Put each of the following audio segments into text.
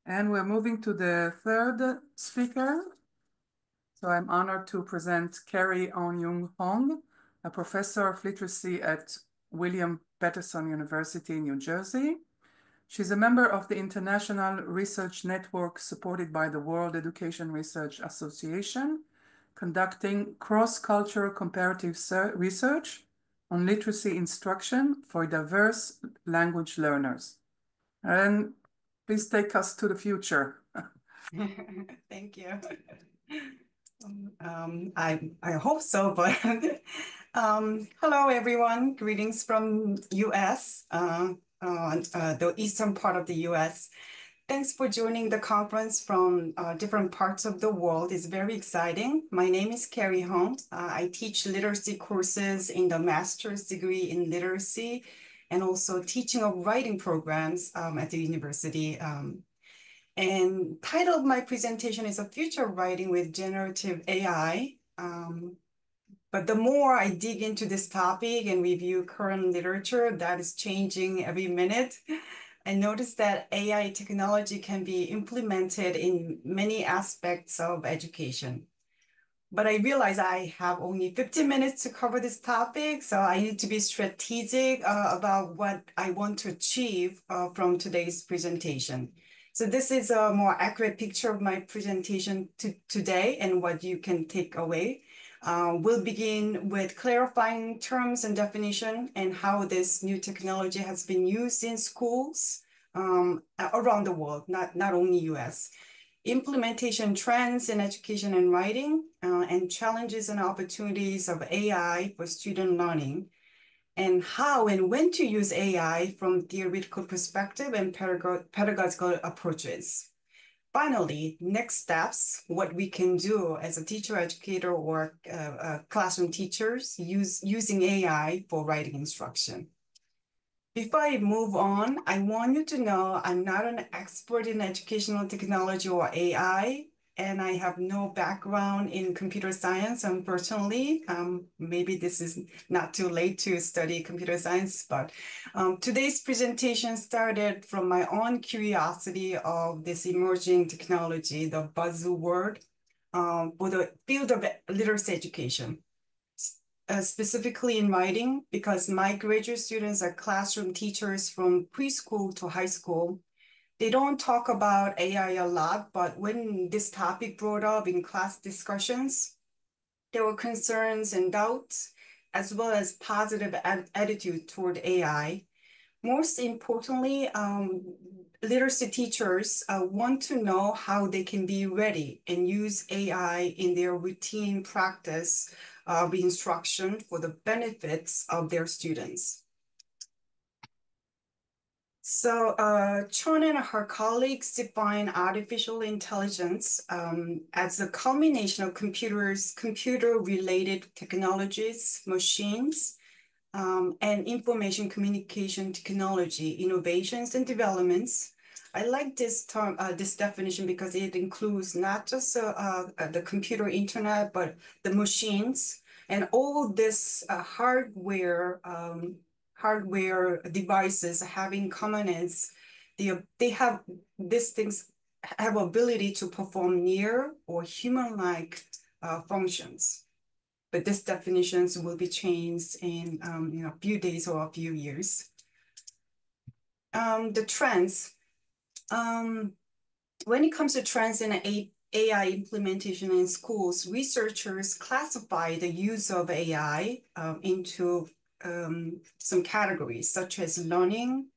And we're moving to the third speaker. So I'm honored to present Carrie Eunyoung, a professor of literacy at William Paterson University in New Jersey. She's a member of the International Research Network supported by the World Education Research Association, conducting cross-cultural comparative research on literacy instruction for diverse language learners. And please take us to the future. Thank you. I hope so, but hello everyone. Greetings from US, the eastern part of the US. Thanks for joining the conference from different parts of the world. It's very exciting. My name is Carrie Eunyoung. I teach literacy courses in the master's degree in literacy and also teaching of writing programs at the university. And title of my presentation is A Future of Writing with Generative AI. But the more I dig into this topic and review current literature that is changing every minute, I noticed that AI technology can be implemented in many aspects of education. But I realize I have only 15 minutes to cover this topic, so I need to be strategic about what I want to achieve from today's presentation. So this is a more accurate picture of my presentation today and what you can take away. We'll begin with clarifying terms and definition and how this new technology has been used in schools around the world, not only US. Implementation trends in education and writing, and challenges and opportunities of AI for student learning, and how and when to use AI from theoretical perspective and pedagogical approaches. Finally, next steps, what we can do as a teacher, educator, or classroom teachers using AI for writing instruction. Before I move on, I want you to know I'm not an expert in educational technology or AI, and I have no background in computer science, unfortunately. Maybe this is not too late to study computer science, but today's presentation started from my own curiosity of this emerging technology, the buzzword for the field of literacy education. Specifically in writing, because my graduate students are classroom teachers from preschool to high school. They don't talk about AI a lot, but when this topic brought up in class discussions, there were concerns and doubts, as well as positive attitude toward AI. Most importantly, literacy teachers want to know how they can be ready and use AI in their routine practice of instruction for the benefits of their students. So Chon and her colleagues define artificial intelligence as a combination of computer-related technologies, machines, and information communication technology, innovations and developments. I like this term, this definition, because it includes not just the computer internet, but the machines and all this hardware devices having common is they have these things have ability to perform near or human-like functions. But these definitions will be changed in a few days or a few years. The trends. When it comes to trends in AI implementation in schools, researchers classify the use of AI into some categories, such as learning,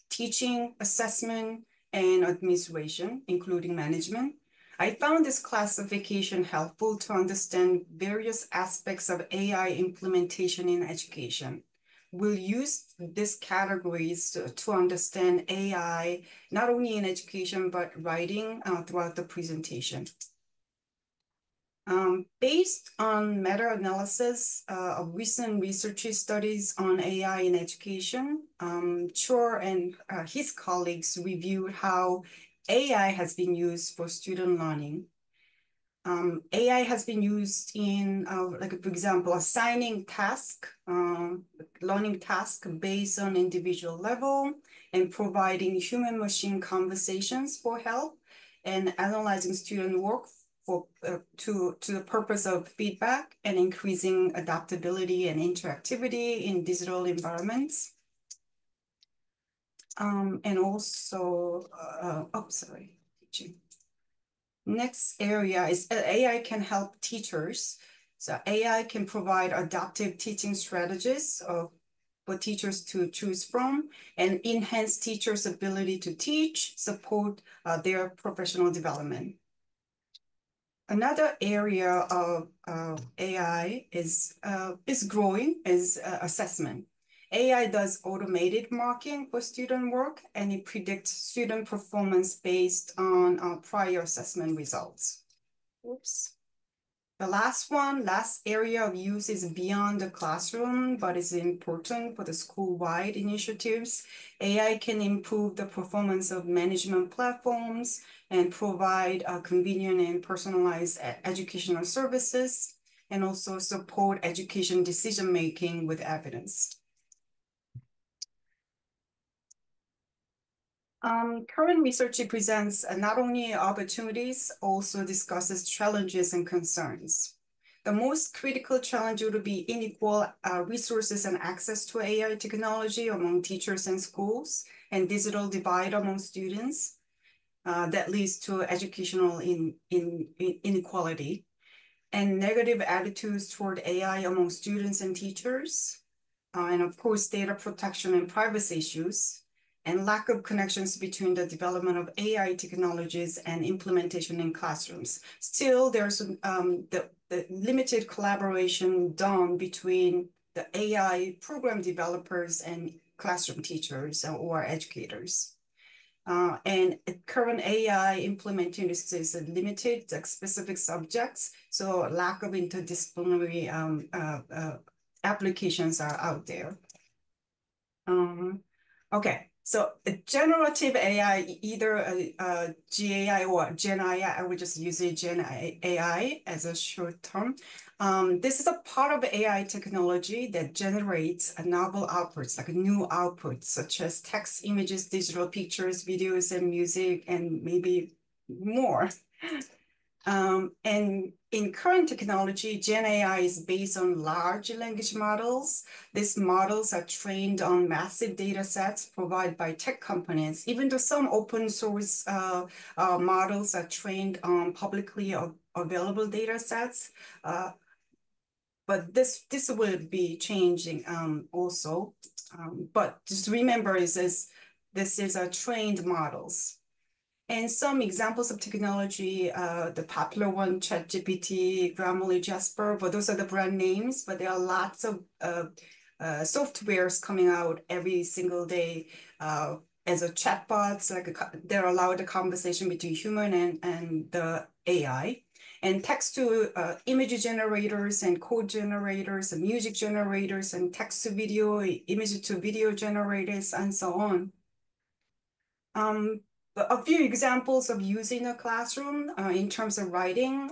teaching, assessment, and administration, including management. I found this classification helpful to understand various aspects of AI implementation in education. We'll use these categories to understand AI, not only in education, but writing throughout the presentation. Based on meta-analysis of recent research studies on AI in education, Chor and his colleagues reviewed how AI has been used for student learning. AI has been used in, like, for example, assigning learning task based on individual level, and providing human-machine conversations for help, and analyzing student work to the purpose of feedback and increasing adaptability and interactivity in digital environments. And also, teaching. Next area is AI can help teachers. So AI can provide adaptive teaching strategies for teachers to choose from, and enhance teachers' ability to teach, support their professional development. Another area of AI is growing is assessment. AI does automated marking for student work, and it predicts student performance based on prior assessment results. Oops. The last area of use is beyond the classroom, but is important for the school-wide initiatives. AI can improve the performance of management platforms and provide convenient and personalized educational services, and also support education decision-making with evidence. Current research presents not only opportunities, also discusses challenges and concerns. The most critical challenge would be unequal resources and access to AI technology among teachers and schools, and digital divide among students that leads to educational inequality, and negative attitudes toward AI among students and teachers, and of course, data protection and privacy issues, and lack of connections between the development of AI technologies and implementation in classrooms. Still, there's the limited collaboration done between the AI program developers and classroom teachers or educators. And current AI implementing is limited to specific subjects, so lack of interdisciplinary applications are out there. Okay, so generative AI, either GAI or Gen AI, I would just use it Gen AI as a short term. This is a part of AI technology that generates a novel outputs, like new outputs, such as text, images, digital pictures, videos, and music, and maybe more. And in current technology, Gen AI is based on large language models. These models are trained on massive data sets provided by tech companies, even though some open source models are trained on publicly available data sets. But this will be changing also. But just remember this is a trained models. And some examples of technology, the popular one, ChatGPT, Grammarly, Jasper, but those are the brand names, but there are lots of softwares coming out every single day as a chatbots, like they're allowed a conversation between human and the AI. And text to image generators and code generators and music generators and text to video, image to video generators, and so on. A few examples of use in a classroom in terms of writing.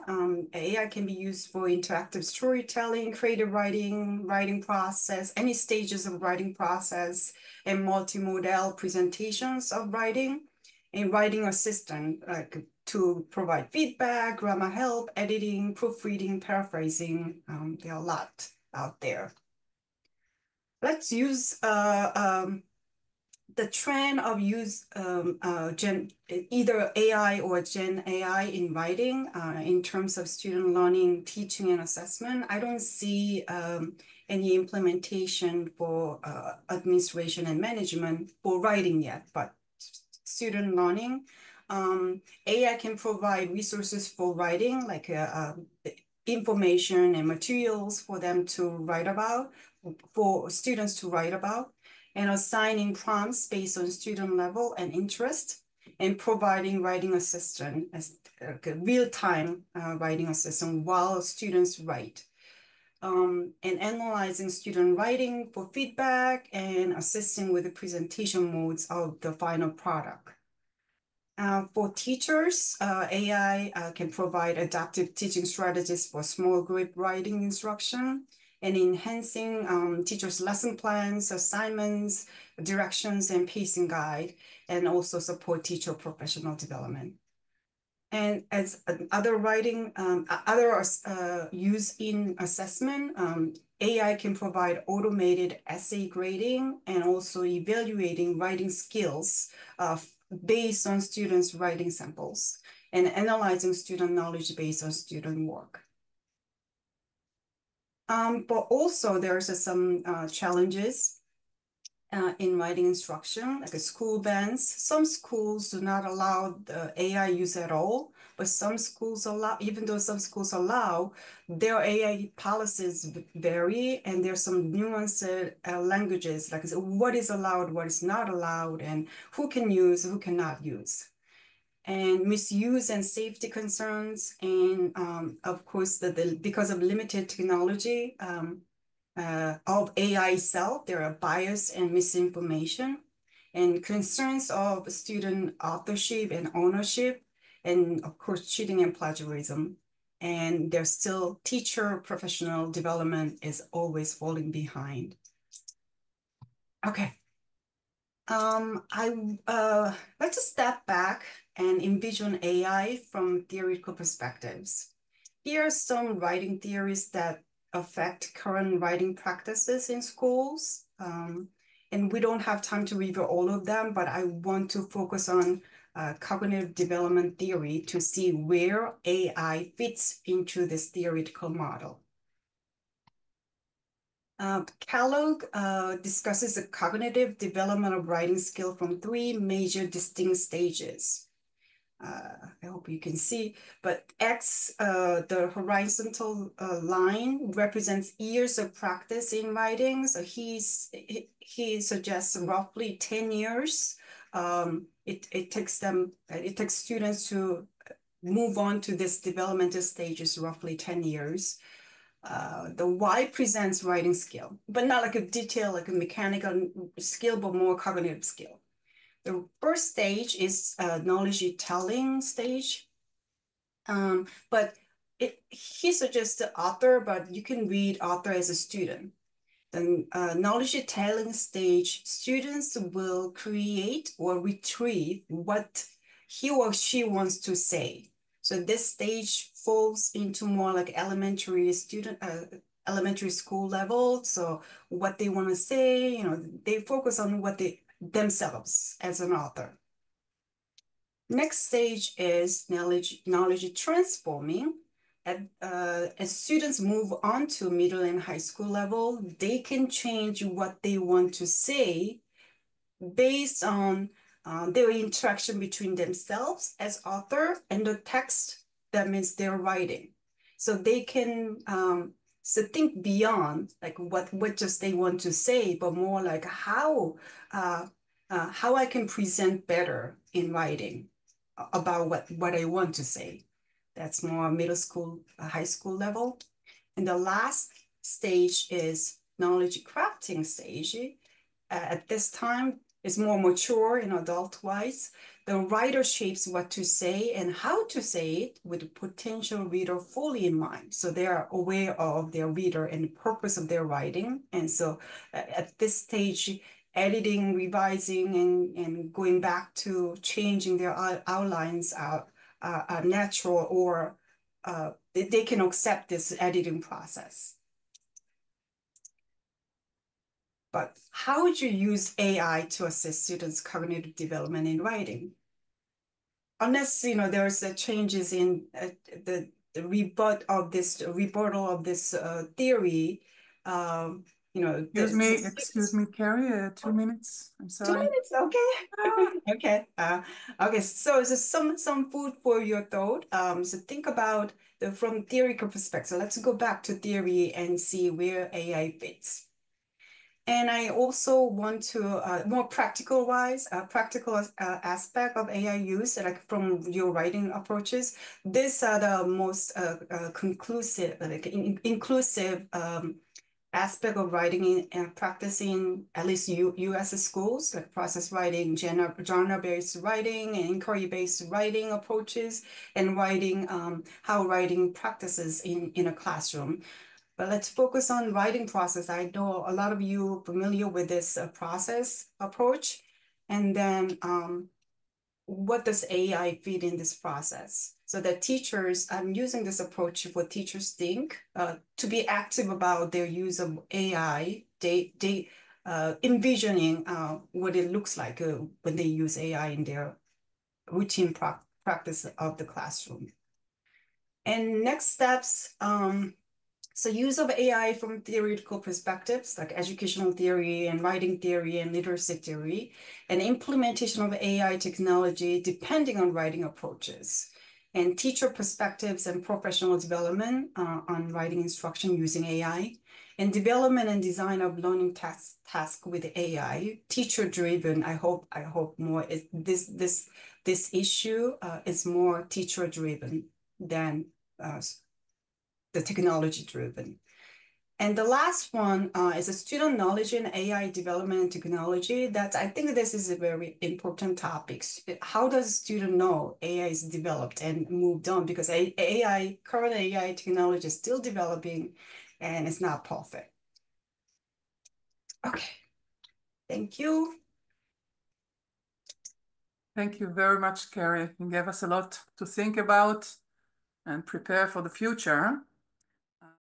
AI can be used for interactive storytelling, creative writing process, any stages of writing process, and multimodal presentations of writing, and writing assistant, like to provide feedback, grammar help, editing, proofreading, paraphrasing. There are a lot out there. Let's use the trend of use either AI or Gen AI in writing in terms of student learning, teaching, and assessment. I don't see any implementation for administration and management for writing yet, but student learning, AI can provide resources for writing, like information and materials for them to write about, for students to write about, and assigning prompts based on student level and interest, and providing writing assistant as real-time writing assistant while students write. And analyzing student writing for feedback and assisting with the presentation modes of the final product. For teachers, AI can provide adaptive teaching strategies for small group writing instruction and enhancing teachers' lesson plans, assignments, directions, and pacing guide, and also support teacher professional development. And as other use in assessment, AI can provide automated essay grading and also evaluating writing skills based on students' writing samples and analyzing student knowledge based on student work. But also there's some challenges in writing instruction, like a school bans. Some schools do not allow the AI use at all, but some schools allow, even though some schools allow, their AI policies vary, and there's some nuanced languages, like what is allowed, what is not allowed, and who can use, who cannot use. And misuse and safety concerns, and of course, because of limited technology, of AI itself, there are bias and misinformation, and concerns of student authorship and ownership, and of course, cheating and plagiarism. And there's still teacher professional development is always falling behind. Okay. Let's just step back and envision AI from theoretical perspectives. Here are some writing theories that affect current writing practices in schools. And we don't have time to review all of them, but I want to focus on cognitive development theory to see where AI fits into this theoretical model. Kellogg discusses the cognitive development of writing skill from three major distinct stages. I hope you can see, but X, the horizontal line represents years of practice in writing. So he suggests roughly 10 years. It takes students to move on to this developmental stages roughly 10 years. The Y presents writing skill, but not like a detail, like a mechanical skill, but more cognitive skill. The first stage is knowledge telling stage, but he suggests the author, but you can read author as a student. The knowledge telling stage, students will create or retrieve what he or she wants to say. So this stage falls into more like elementary school level. So what they want to say, they focus on what themselves as an author. Next stage is knowledge transforming. As students move on to middle and high school level, they can change what they want to say based on their interaction between themselves as author and the text that means they're writing. So they can think beyond like what just they want to say, but more like how I can present better in writing about what I want to say. That's more middle school, high school level. And the last stage is knowledge crafting stage. At this time, it's more mature and adult-wise. The writer shapes what to say and how to say it with the potential reader fully in mind. So they are aware of their reader and the purpose of their writing. And so at this stage, editing, revising, and going back to changing their outlines are natural, or they can accept this editing process. But how would you use AI to assist students' cognitive development in writing? Unless there's changes in the rebuttal of this theory. Excuse me, Carrie, 2 minutes. I'm 2 sorry. minutes, okay. Okay. So some food for your thought. So think about from theoretical perspective. So let's go back to theory and see where AI fits. And I also want to more practical aspect of AI use, like from your writing approaches. These are the most conclusive, like inclusive aspect of writing and practicing, at least US schools, like process writing, genre-based writing, and inquiry-based writing approaches, and writing, how writing practices in a classroom. But let's focus on writing process. I know a lot of you familiar with this process approach. And then what does AI fit in this process? So that teachers, I'm using this approach for teachers think to be active about their use of AI, envisioning what it looks like when they use AI in their routine practice of the classroom. And next steps, so use of AI from theoretical perspectives like educational theory and writing theory and literacy theory, and implementation of AI technology depending on writing approaches, and teacher perspectives and professional development on writing instruction using AI, and development and design of learning task with AI, teacher driven. I hope more is this issue is more teacher driven than the technology driven. And the last one is a student knowledge in AI development and technology. I think this is a very important topic. How does a student know AI is developed and moved on? Because current AI technology is still developing and it's not perfect. Okay, thank you. Thank you very much, Carrie. You gave us a lot to think about and prepare for the future.